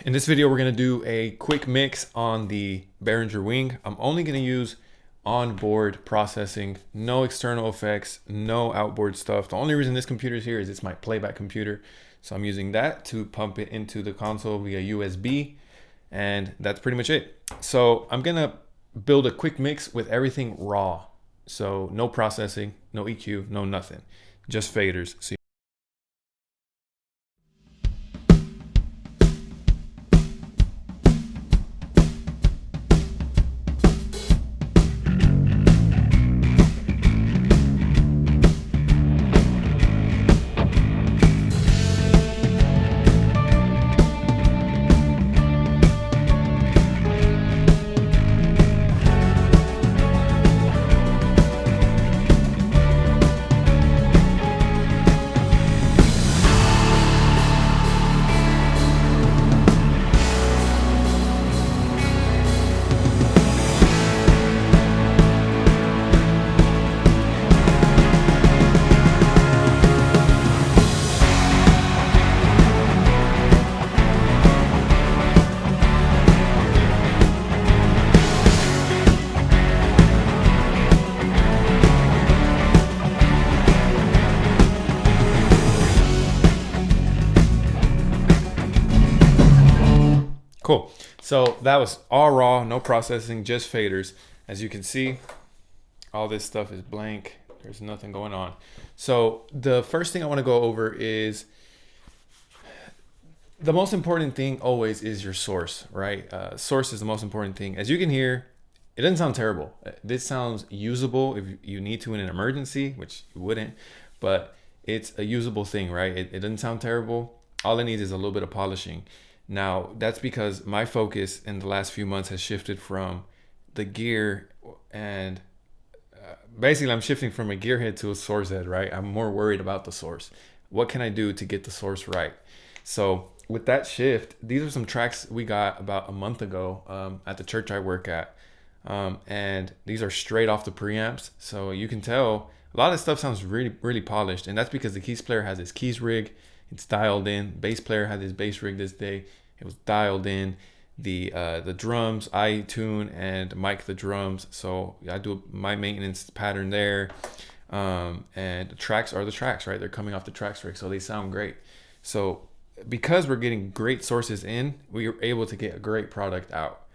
In this video, we're gonna do a quick mix on the Behringer Wing. I'm only gonna use onboard processing, no external effects, no outboard stuff. The only reason this computer is here is it's my playback computer. So I'm using that to pump it into the console via USB, and that's pretty much it. So I'm gonna build a quick mix with everything raw. So no processing, no EQ, no nothing, just faders. So cool. So that was all raw, no processing, just faders. As you can see, all this stuff is blank. There's nothing going on. So the first thing I want to go over is the most important thing always is your source, right? Source is the most important thing. As you can hear, it doesn't sound terrible. This sounds usable if you need to in an emergency, which you wouldn't, but it's a usable thing, right? It doesn't sound terrible. All it needs is a little bit of polishing. Now, that's because my focus in the last few months has shifted from the gear and basically I'm shifting from a gearhead to a source head, right? I'm more worried about the source. What can I do to get the source right? So with that shift, these are some tracks we got about a month ago at the church I work at. And these are straight off the preamps. So you can tell a lot of stuff sounds really, really polished. And that's because the keys player has his keys rig. It's dialed in. Bass player had his bass rig this day. It was dialed in. The drums, I tune and mic the drums. So I do my maintenance pattern there. And the tracks are the tracks, right? They're coming off the tracks rig. So they sound great. So because we're getting great sources in, we are able to get a great product out.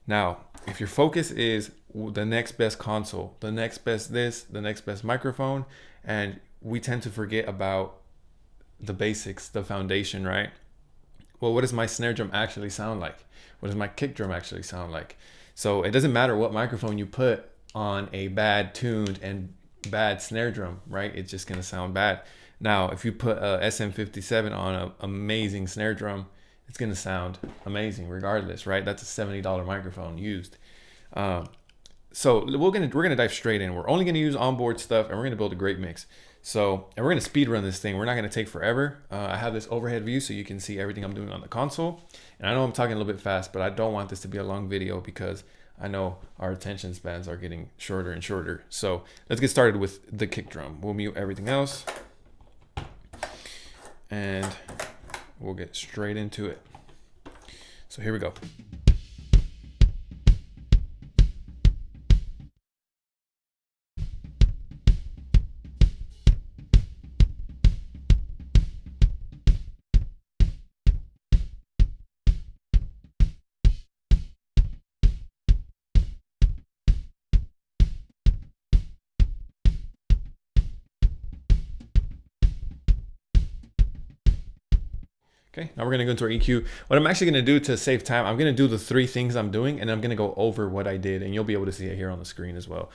Now, if your focus is the next best console, the next best this, the next best microphone, and we tend to forget about the basics, the foundation, right? Well, what does my snare drum actually sound like? What does my kick drum actually sound like? So it doesn't matter what microphone you put on a bad tuned and bad snare drum, right? It's just gonna sound bad. Now, if you put a SM57 on an amazing snare drum, it's gonna sound amazing regardless, right? That's a $70 microphone used. So we're gonna dive straight in. We're only gonna use onboard stuff, and we're gonna build a great mix. So, and we're gonna speed run this thing. We're not gonna take forever. I have this overhead view so you can see everything I'm doing on the console. And I know I'm talking a little bit fast, but I don't want this to be a long video because I know our attention spans are getting shorter and shorter. So let's get started with the kick drum. We'll mute everything else, and we'll get straight into it. So here we go. Okay, now we're gonna go into our EQ. What I'm actually gonna do to save time, I'm gonna do the three things I'm doing, and I'm gonna go over what I did, and you'll be able to see it here on the screen as well.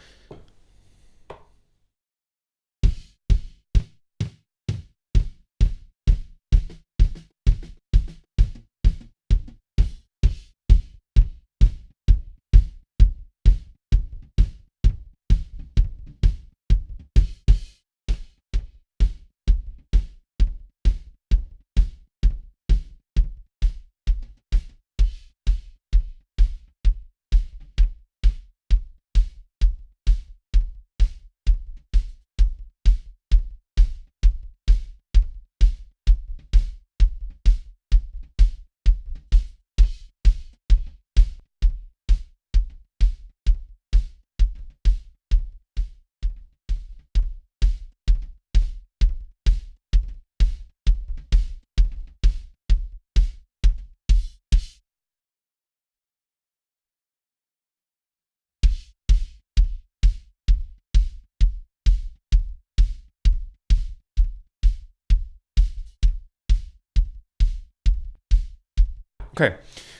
Okay,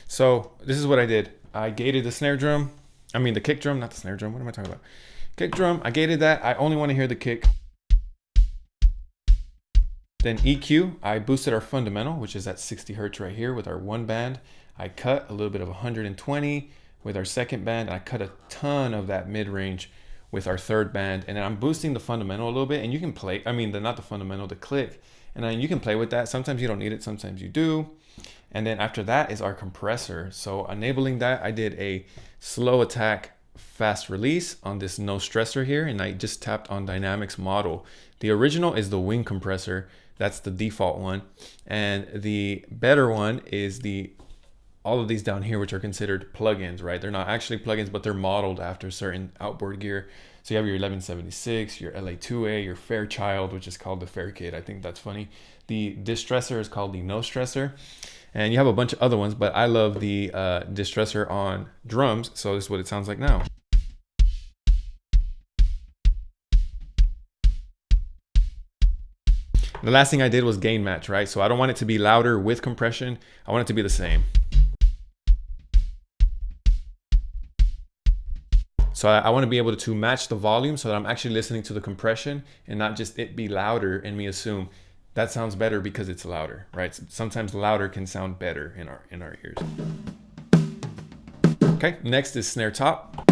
so this is what I did. I gated the snare drum. I mean the kick drum, not the snare drum. What am I talking about? Kick drum. I gated that. I only want to hear the kick. Then EQ, I boosted our fundamental, which is at 60 hertz right here with our one band. I cut a little bit of 120 with our second band. I cut a ton of that mid-range with our third band. And then I'm boosting the fundamental a little bit. And you can play, not the fundamental, the click. And then you can play with that. Sometimes you don't need it, sometimes you do. And then after that is our compressor. So enabling that, I did a slow attack fast release on this no stressor here, and I just tapped on dynamics model. The original is the wing compressor. That's the default one. And the better one is all of these down here, which are considered plugins, right? They're not actually plugins, but they're modeled after certain outboard gear. So you have your 1176, your LA2A, your Fairchild, which is called the Fair Kid. I think that's funny. The distressor is called the no stressor. And you have a bunch of other ones, but I love the distressor on drums. So this is what it sounds like now. The last thing I did was gain match, right? So I don't want it to be louder with compression. I want it to be the same. So I want to be able to match the volume so that I'm actually listening to the compression and not just it be louder and me assume that sounds better because it's louder, right? Sometimes louder can sound better in our ears. Okay, next is snare top.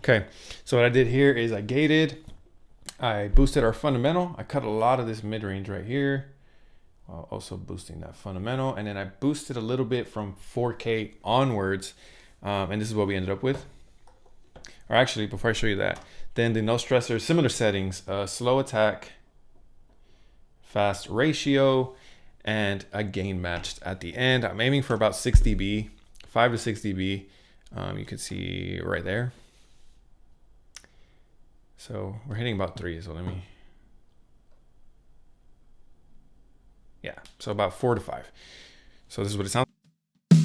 Okay, so what I did here is I gated, I boosted our fundamental, I cut a lot of this mid-range right here, while also boosting that fundamental, and then I boosted a little bit from 4K onwards, and this is what we ended up with. Or actually, before I show you that, then the no stressor, similar settings, slow attack, fast ratio, and a gain matched at the end. I'm aiming for about 6 dB, 5 to 6 dB. You can see right there. So we're hitting about 3, so let me, yeah, so about 4 to 5. So this is what it sounds like.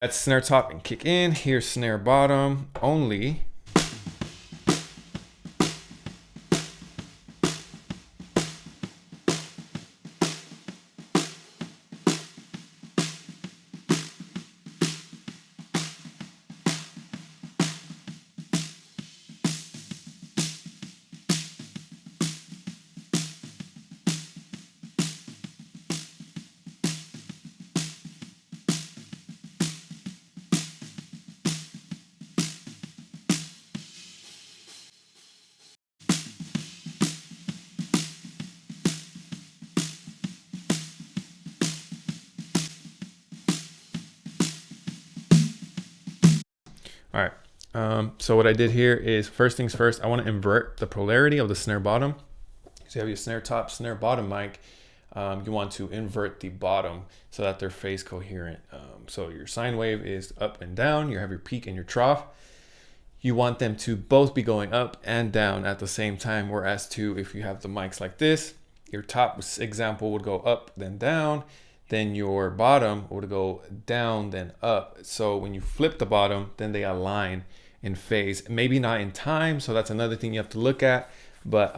That's snare top and kick in. Here's snare bottom only. All right. So what I did here is, first things first, I want to invert the polarity of the snare bottom. So you have your snare top, snare bottom mic. You want to invert the bottom so that they're phase coherent. So your sine wave is up and down. You have your peak and your trough. You want them to both be going up and down at the same time. Whereas if you have the mics like this, your top example would go up, then down. Then your bottom would go down, then up. So when you flip the bottom, then they align in phase. Maybe not in time, so that's another thing you have to look at. But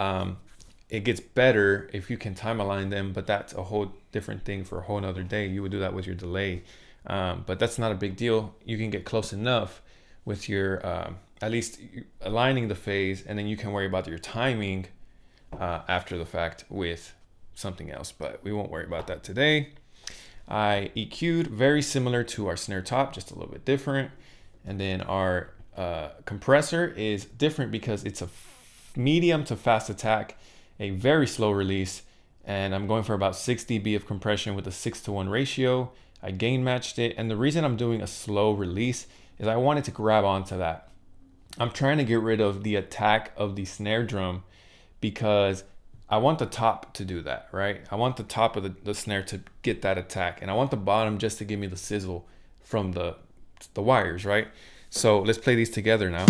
it gets better if you can time align them, but that's a whole different thing for a whole nother day. You would do that with your delay. But that's not a big deal. You can get close enough with your, at least aligning the phase, and then you can worry about your timing after the fact with something else, but we won't worry about that today. I EQ'd very similar to our snare top, just a little bit different. And then our compressor is different because it's a medium to fast attack, a very slow release. And I'm going for about 6 dB of compression with a 6:1 ratio. I gain matched it. And the reason I'm doing a slow release is I wanted to grab onto that. I'm trying to get rid of the attack of the snare drum because I want the top to do that, right? I want the top of the snare to get that attack, and I want the bottom just to give me the sizzle from the wires, right? So let's play these together now.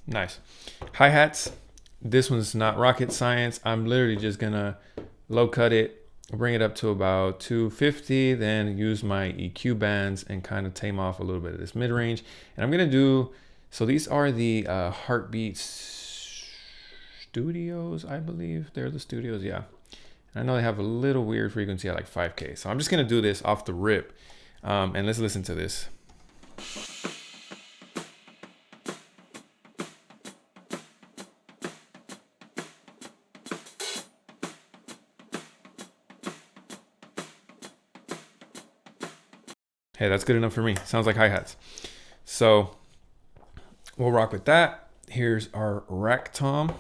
Nice. Hi-hats. This one's not rocket science. I'm literally just gonna low cut it, bring it up to about 250, then use my EQ bands and kind of tame off a little bit of this mid-range. And I'm gonna do, so these are the Heartbeat Studios, I believe. They're the studios, yeah. And I know they have a little weird frequency at like 5K. So I'm just gonna do this off the rip. And let's listen to this. Hey, that's good enough for me. Sounds like hi-hats. So we'll rock with that. Here's our rack tom.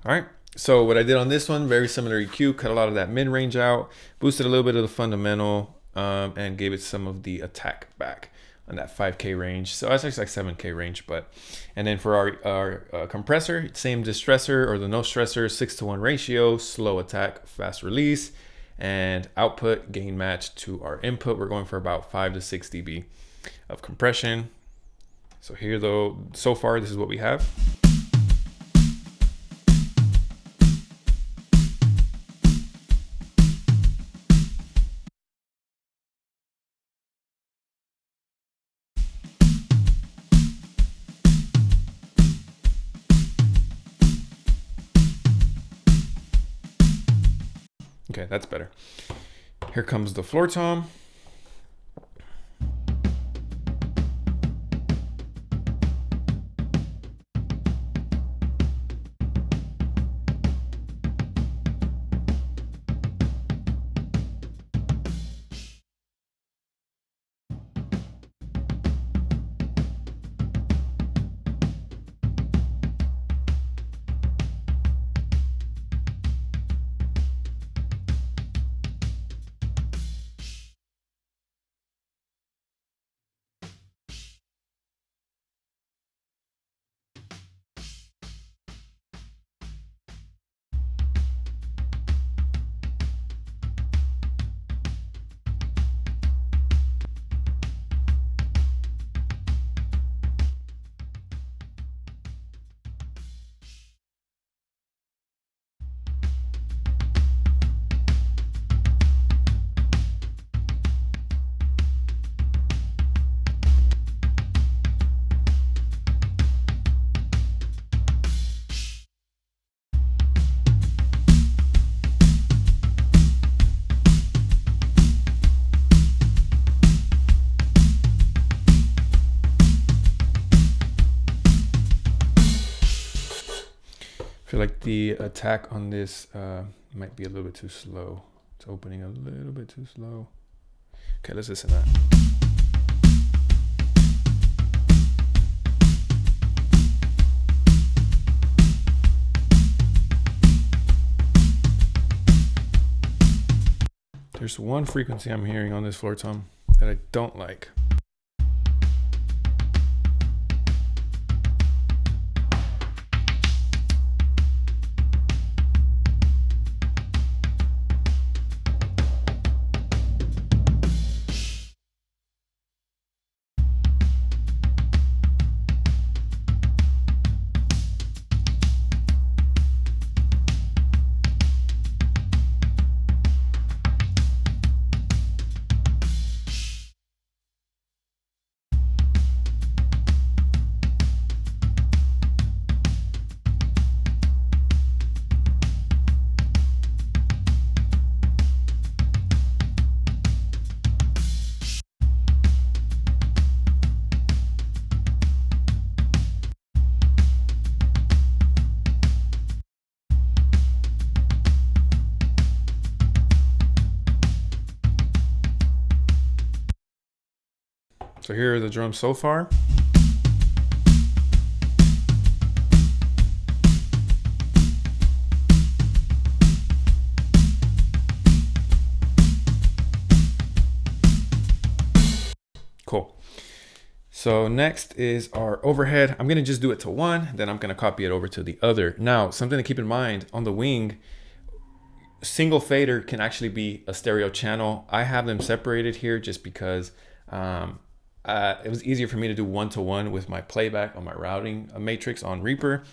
All right, so what I did on this one, very similar EQ, cut a lot of that mid-range out, boosted a little bit of the fundamental, and gave it some of the attack back on that 5K range. So that's actually like 7K range, and then for our compressor, same distressor or the no stressor, 6:1 ratio, slow attack, fast release, and output gain match to our input. We're going for about 5 to 6 dB of compression. So here though, so far, this is what we have. Okay, that's better. Here comes the floor tom. I feel like the attack on this might be a little bit too slow. It's opening a little bit too slow. Okay, let's listen to that. There's one frequency I'm hearing on this floor tom that I don't like. So here are the drums so far. Cool. So next is our overhead. I'm gonna just do it to one, then I'm gonna copy it over to the other. Now, something to keep in mind on the Wing, single fader can actually be a stereo channel. I have them separated here just because it was easier for me to do one-to-one with my playback on my routing matrix on Reaper.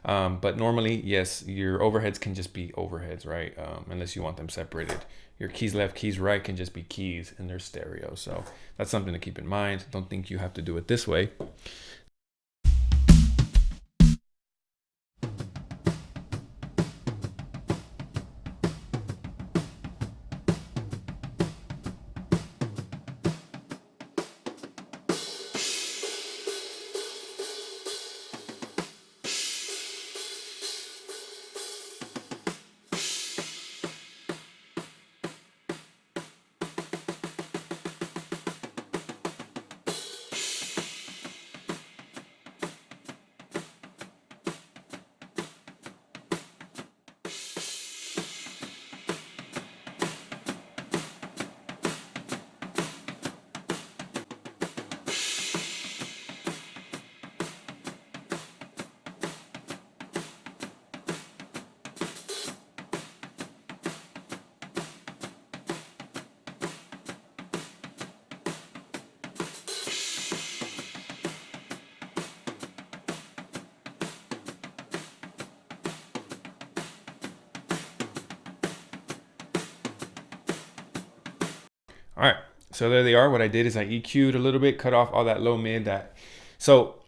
But normally, yes, your overheads can just be overheads, right? Unless you want them separated. Your keys left, keys right can just be keys and they're stereo. So that's something to keep in mind. Don't think you have to do it this way. All right, so there they are. What I did is I EQ'd a little bit, cut off all that low mid. So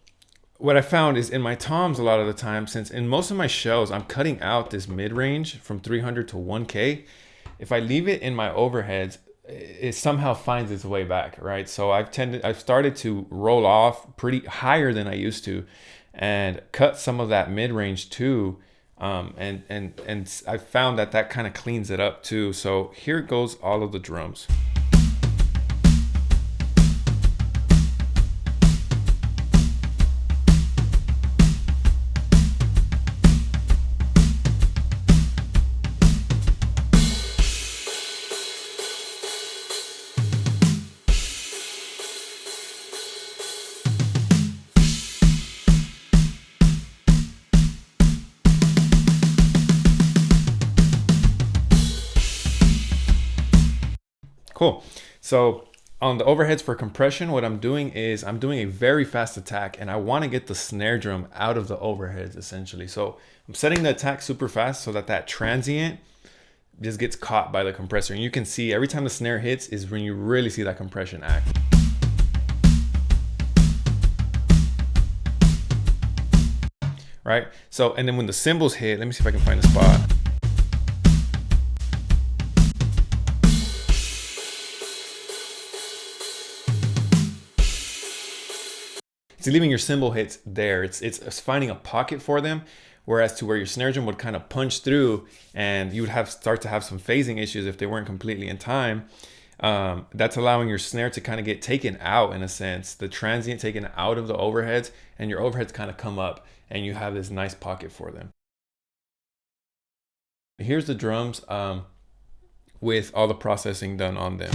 what I found is in my toms a lot of the time, since in most of my shells, I'm cutting out this mid range from 300 to 1K. if I leave it in my overheads, it somehow finds its way back, right? So I've started to roll off pretty higher than I used to, and cut some of that mid range too. And I found that kind of cleans it up too. So here goes all of the drums. Cool. So on the overheads for compression, what I'm doing is I'm doing a very fast attack, and I want to get the snare drum out of the overheads essentially. So I'm setting the attack super fast so that transient just gets caught by the compressor. And you can see every time the snare hits is when you really see that compression act. Right? So, and then when the cymbals hit, let me see if I can find a spot. It's leaving your cymbal hits there. It's finding a pocket for them, whereas to where your snare drum would kind of punch through, and you would start to have some phasing issues if they weren't completely in time. That's allowing your snare to kind of get taken out in a sense, the transient taken out of the overheads, and your overheads kind of come up, and you have this nice pocket for them. Here's the drums with all the processing done on them.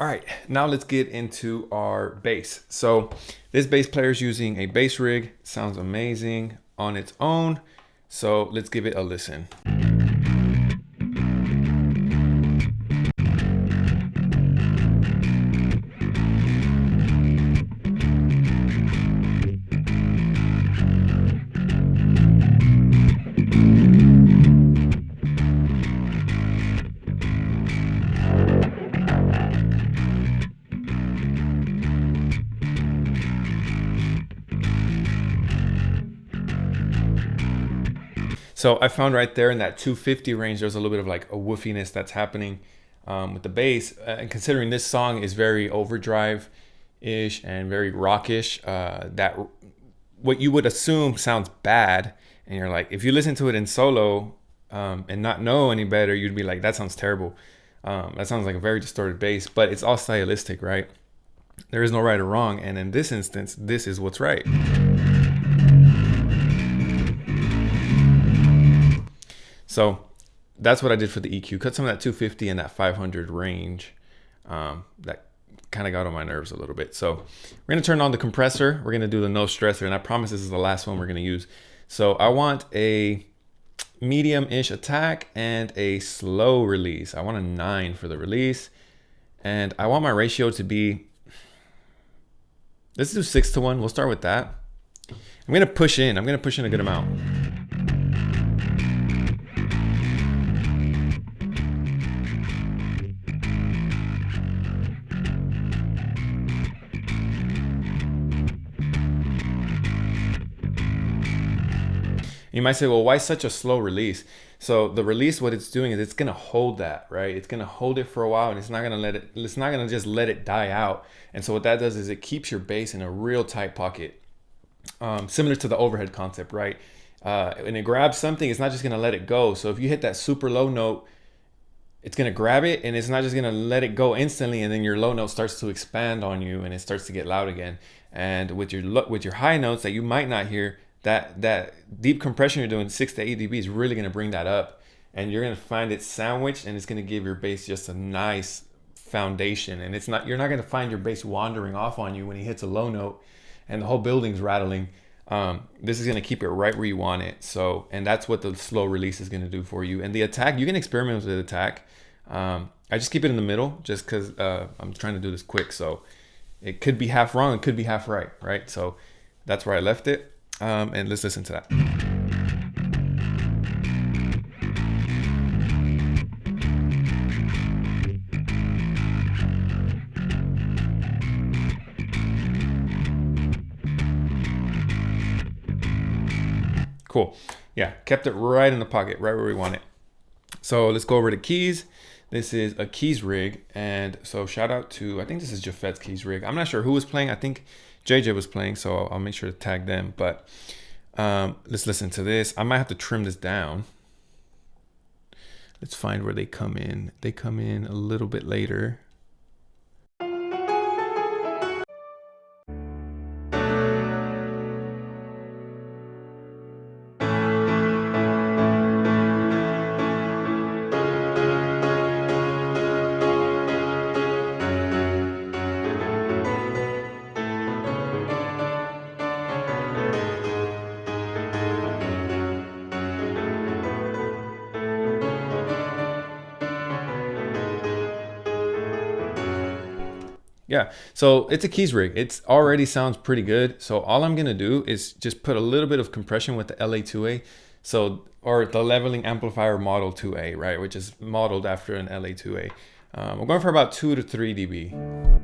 All right, now let's get into our bass. So this bass player is using a bass rig. Sounds amazing on its own. So let's give it a listen. So I found right there in that 250 range, there's a little bit of like a woofiness that's happening with the bass. And considering this song is very overdrive-ish and very rockish, that what you would assume sounds bad, and you're like, if you listen to it in solo and not know any better, you'd be like, that sounds terrible. That sounds like a very distorted bass, but it's all stylistic, right? There is no right or wrong, and in this instance, this is what's right. So that's what I did for the EQ. Cut some of that 250 and that 500 range. That kind of got on my nerves a little bit. So we're gonna turn on the compressor. We're gonna do the no stressor, and I promise this is the last one we're gonna use. So I want a medium-ish attack and a slow release. I want a 9 for the release. And I want my ratio to be, let's do 6-1. We'll start with that. I'm gonna push in a good amount. You might say, well, why such a slow release? So the release, what it's doing is it's gonna hold that, right? It's gonna hold it for a while, and it's not gonna just let it die out. And so what that does is it keeps your bass in a real tight pocket, similar to the overhead concept, right? When it grabs something, it's not just gonna let it go. So if you hit that super low note, it's gonna grab it, and it's not just gonna let it go instantly, and then your low note starts to expand on you, and it starts to get loud again. And with your high notes that you might not hear, that deep compression you're doing, 6 to 8 dB, is really going to bring that up, and you're going to find it sandwiched, and it's going to give your bass just a nice foundation. And you're not going to find your bass wandering off on you when he hits a low note and the whole building's rattling. This is going to keep it right where you want it. So, and that's what the slow release is going to do for you. And the attack, you can experiment with the attack. I just keep it in the middle just because I'm trying to do this quick. So it could be half wrong, it could be half right? So that's where I left it. And let's listen to that. Cool. Yeah, kept it right in the pocket, right where we want it. So let's go over to keys. This is a keys rig. And so shout out to, I think this is Jafet's keys rig. I'm not sure who was playing. I think JJ was playing, so I'll make sure to tag them. But let's listen to this. I might have to trim this down. Let's find where they come in. They come in a little bit later. Yeah, so it's a keys rig. It already sounds pretty good. So all I'm gonna do is just put a little bit of compression with the LA2A. So, or the leveling amplifier model 2A, right? Which is modeled after an LA2A. We're going for about 2 to 3 dB.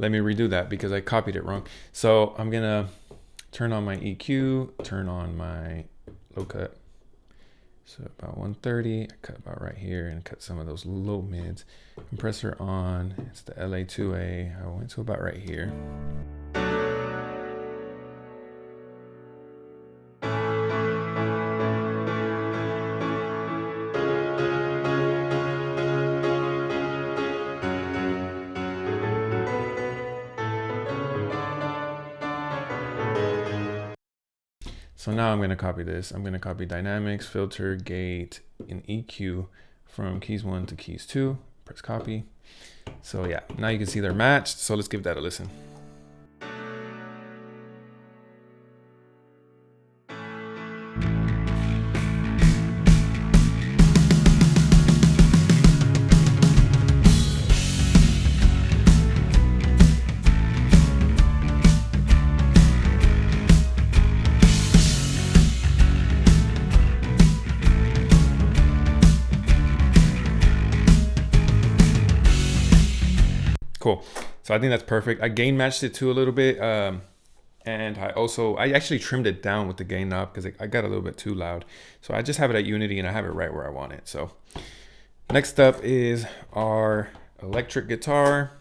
Let me redo that because I copied it wrong. So I'm gonna turn on my EQ, turn on my low cut. So about 130, I cut about right here and cut some of those low mids. Compressor on, it's the LA2A. I went to about right here. So now I'm going to copy this. I'm going to copy dynamics, filter, gate, and EQ from keys 1 to keys 2. Press copy. So yeah, now you can see they're matched. So let's give that a listen. Cool. So I think that's perfect. I gain matched it too a little bit. And I actually trimmed it down with the gain knob because I got a little bit too loud. So I just have it at unity and I have it right where I want it. So next up is our electric guitar.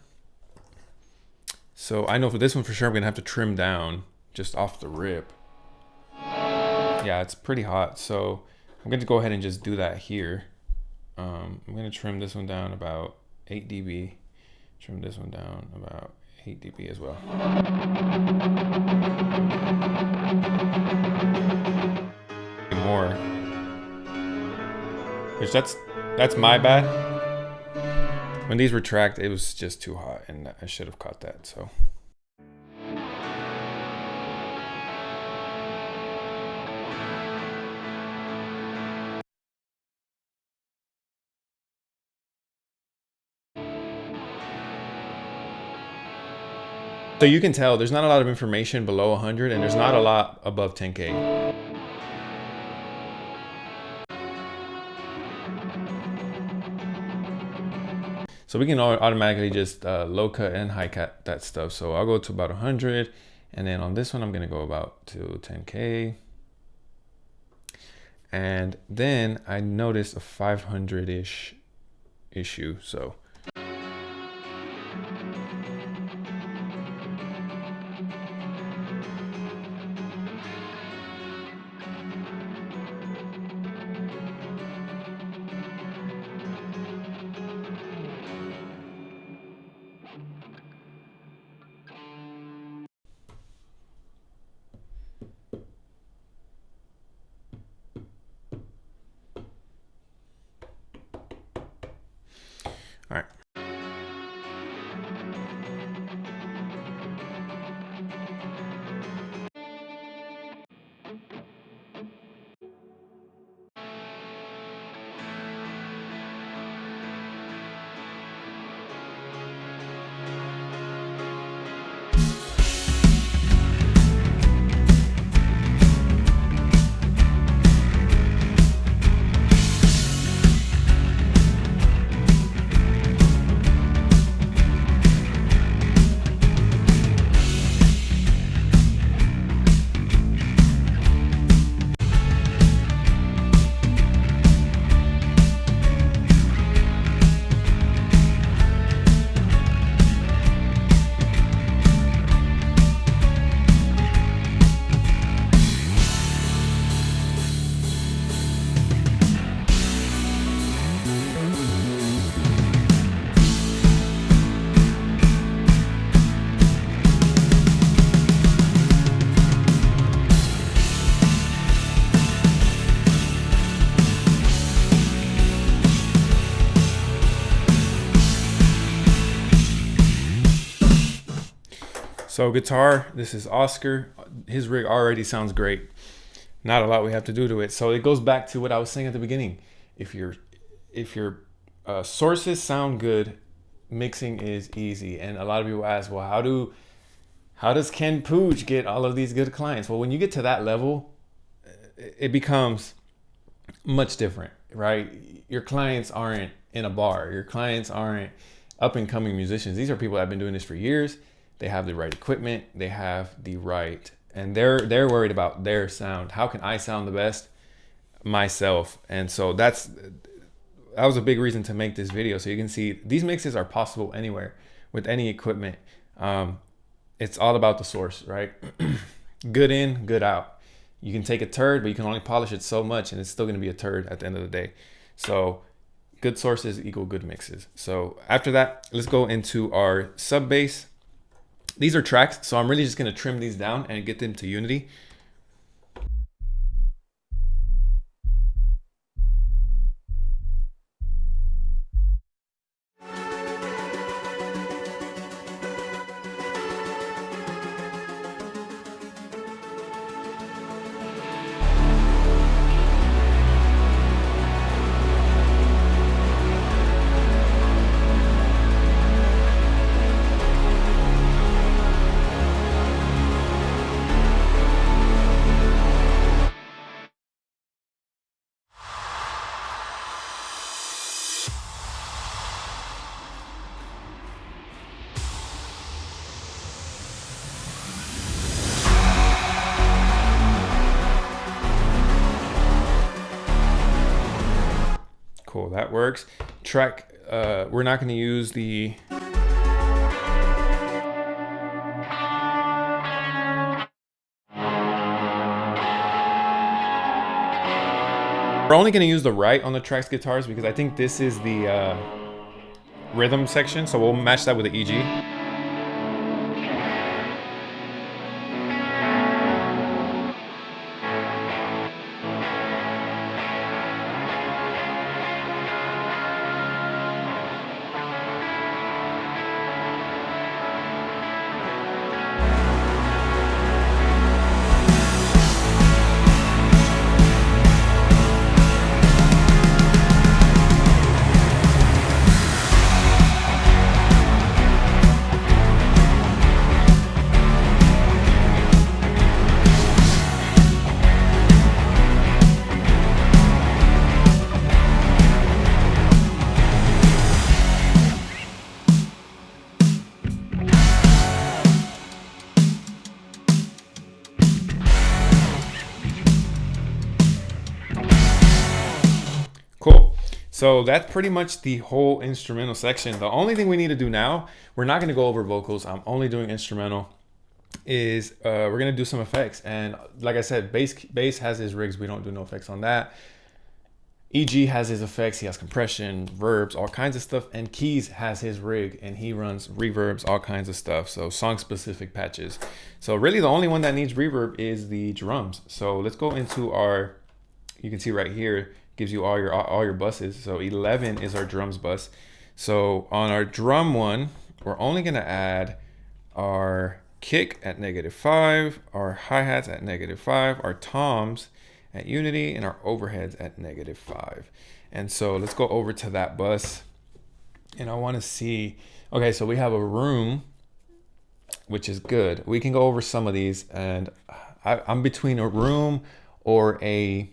So I know for this one for sure, I'm gonna have to trim down just off the rip. Yeah, it's pretty hot. So I'm going to go ahead and just do that here. I'm going to trim this one down about 8 dB. Trim this one down about 8 dB as well. More. Which that's my bad. When these retract, it was just too hot and I should have caught that, so. So you can tell there's not a lot of information below 100 and there's not a lot above 10K. So we can automatically just low cut and high cut that stuff. So I'll go to about 100. And then on this one, I'm gonna go about to 10K. And then I noticed a 500-ish issue, so. All right, So guitar, this is Oscar. His rig already sounds great. Not a lot we have to do to it. So it goes back to what I was saying at the beginning. If your sources sound good, mixing is easy. And a lot of people ask, well, how does Ken Pooch get all of these good clients? Well, when you get to that level, it becomes much different, right? Your clients aren't in a bar. Your clients aren't up and coming musicians. These are people that have been doing this for years. They have the right equipment. They have the right, and they're worried about their sound. How can I sound the best myself? And so that was a big reason to make this video. So you can see these mixes are possible anywhere with any equipment. It's all about the source, right? Good in, good out. You can take a turd, but you can only polish it so much and it's still gonna be a turd at the end of the day. So good sources equal good mixes. So after that, let's go into our sub bass. These are tracks, so I'm really just gonna trim these down and get them to unity. Cool, that works. Track, we're not going to use the... We're only going to use the right on the tracks guitars because I think this is the rhythm section, so we'll match that with the EG. Cool. So that's pretty much the whole instrumental section. The only thing we need to do now, we're not going to go over vocals. I'm only doing instrumental. Is we're going to do some effects. And like I said, bass has his rigs. We don't do no effects on that. EG has his effects. He has compression, verbs, all kinds of stuff. And Keys has his rig and he runs reverbs, all kinds of stuff. So song specific patches. So really the only one that needs reverb is the drums. So let's go into our, you can see right here, gives you all your buses. So 11 is our drums bus. So on our drum one, we're only gonna add our kick at -5, our hi-hats at -5, our toms at unity, and our overheads at -5. And so let's go over to that bus. And I wanna see, okay, so we have a room, which is good. We can go over some of these, and I'm between a room or a,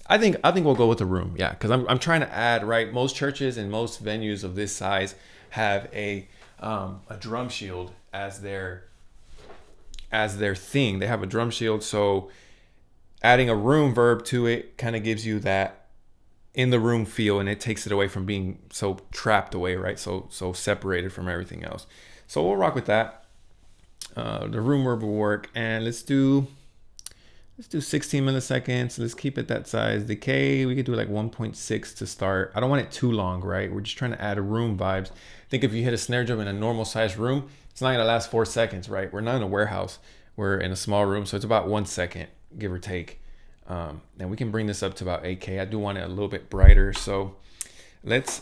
I think we'll go with the room, yeah, because I'm trying to add, right? Most churches and most venues of this size have a drum shield as their thing. They have a drum shield, so adding a room verb to it kind of gives you that in the room feel, and it takes it away from being so trapped away, right? So separated from everything else. So we'll rock with that. The room verb will work, and let's do 16 milliseconds. Let's keep it that size. Decay, we could do like 1.6 to start. I don't want it too long, right? We're just trying to add a room vibes. I think if you hit a snare drum in a normal size room, it's not gonna last 4 seconds, right? We're not in a warehouse. We're in a small room, so it's about 1 second, give or take. And we can bring this up to about 8K. I do want it a little bit brighter. So let's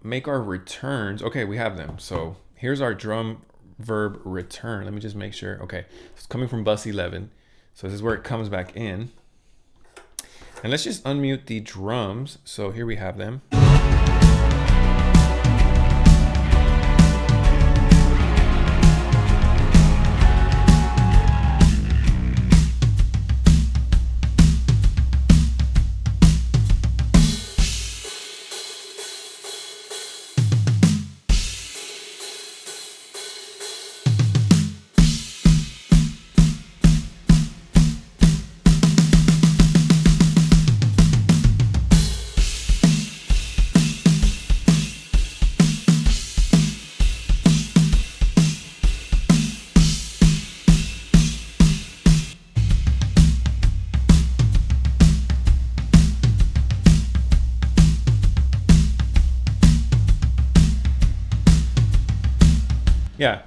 make our returns. Okay, we have them. So here's our drum reverb return. Let me just make sure. Okay, so it's coming from bus 11. So this is where it comes back in. And let's just unmute the drums. So here we have them. Yeah,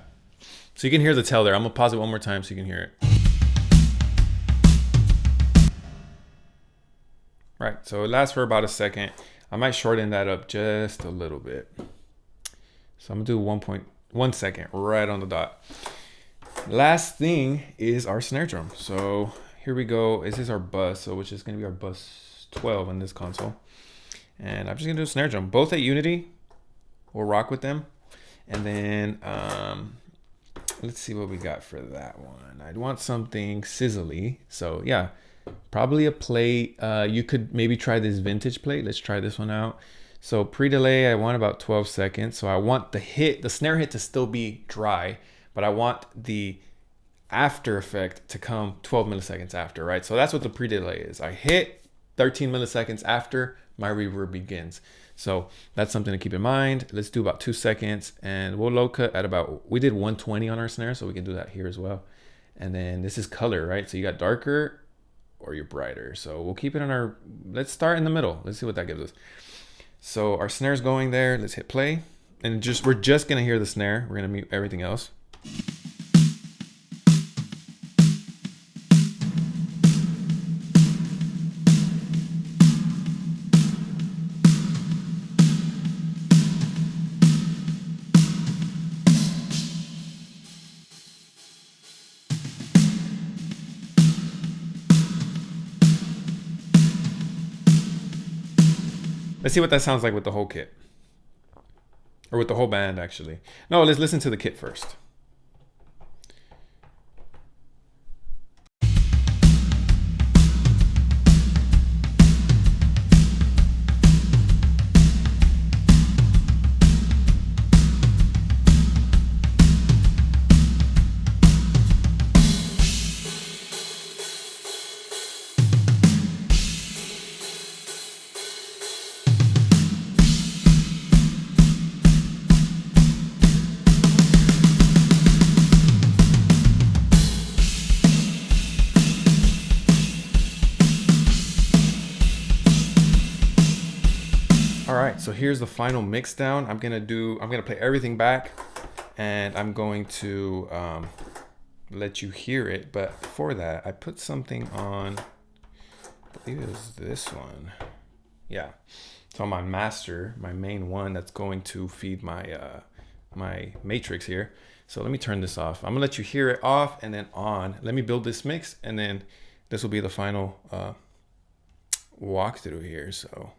so you can hear the tail there. I'm gonna pause it one more time so you can hear it. Right, so it lasts for about a second. I might shorten that up just a little bit. So I'm gonna do 1.1 second right on the dot. Last thing is our snare drum. So here we go. This is our bus, so which is gonna be our bus 12 in this console. And I'm just gonna do a snare drum, both at Unity. We'll rock with them. And then let's see what we got for that one. I'd want something sizzly. So yeah, probably a plate. You could maybe try this vintage plate. Let's try this one out. So pre-delay, I want about 12 seconds. So I want the snare hit to still be dry, but I want the after effect to come 12 milliseconds after, right? So that's what the pre-delay is. I hit 13 milliseconds after my reverb begins. So that's something to keep in mind. Let's do about 2 seconds, and we'll low cut at about, we did 120 on our snare, so we can do that here as well. And then this is color, right? So you got darker or you're brighter. So we'll keep it on our, let's start in the middle. Let's see what that gives us. So our snare's going there. Let's hit play. And we're just gonna hear the snare. We're gonna mute everything else. Let's see what that sounds like with the whole kit. Or with the whole band, actually. No, let's listen to the kit first. All right, so here's the final mix down. I'm gonna play everything back, and I'm going to let you hear it. But before that, I put something on, I believe it was this one. Yeah, so on my master, my main one that's going to feed my my matrix here. So let me turn this off. I'm gonna let you hear it off and then on. Let me build this mix, and then this will be the final walkthrough here. So.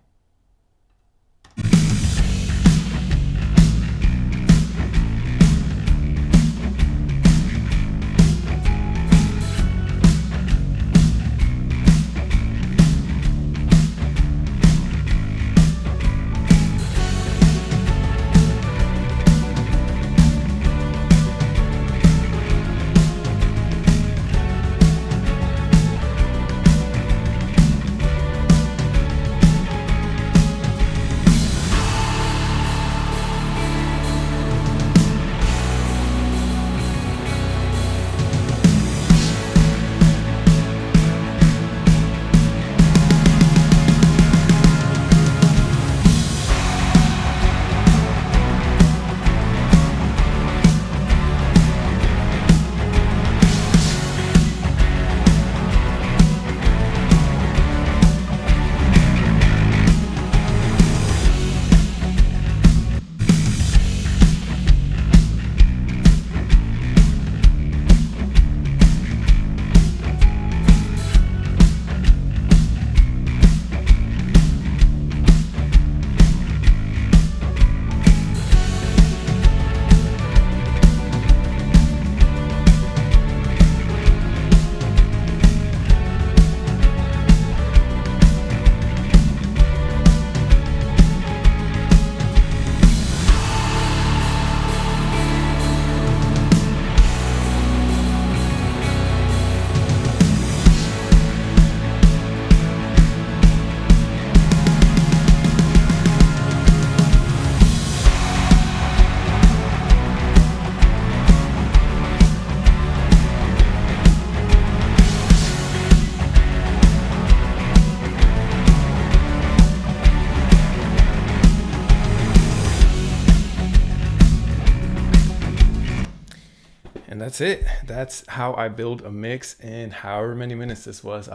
And that's it. That's how I build a mix in however many minutes this was.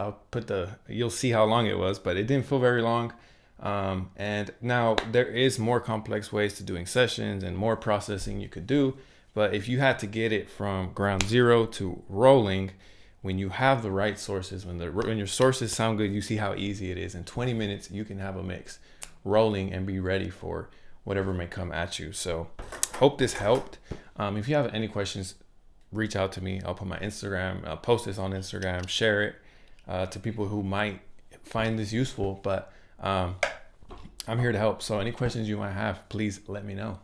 You'll see how long it was, but it didn't feel very long. And now there is more complex ways to doing sessions and more processing you could do. But if you had to get it from ground zero to rolling, when you have the right sources, when your sources sound good, you see how easy it is. In 20 minutes, you can have a mix rolling and be ready for whatever may come at you. So hope this helped. If you have any questions, reach out to me. I'll put my Instagram, I'll post this on Instagram, share it to people who might find this useful. But I'm here to help. So any questions you might have, please let me know.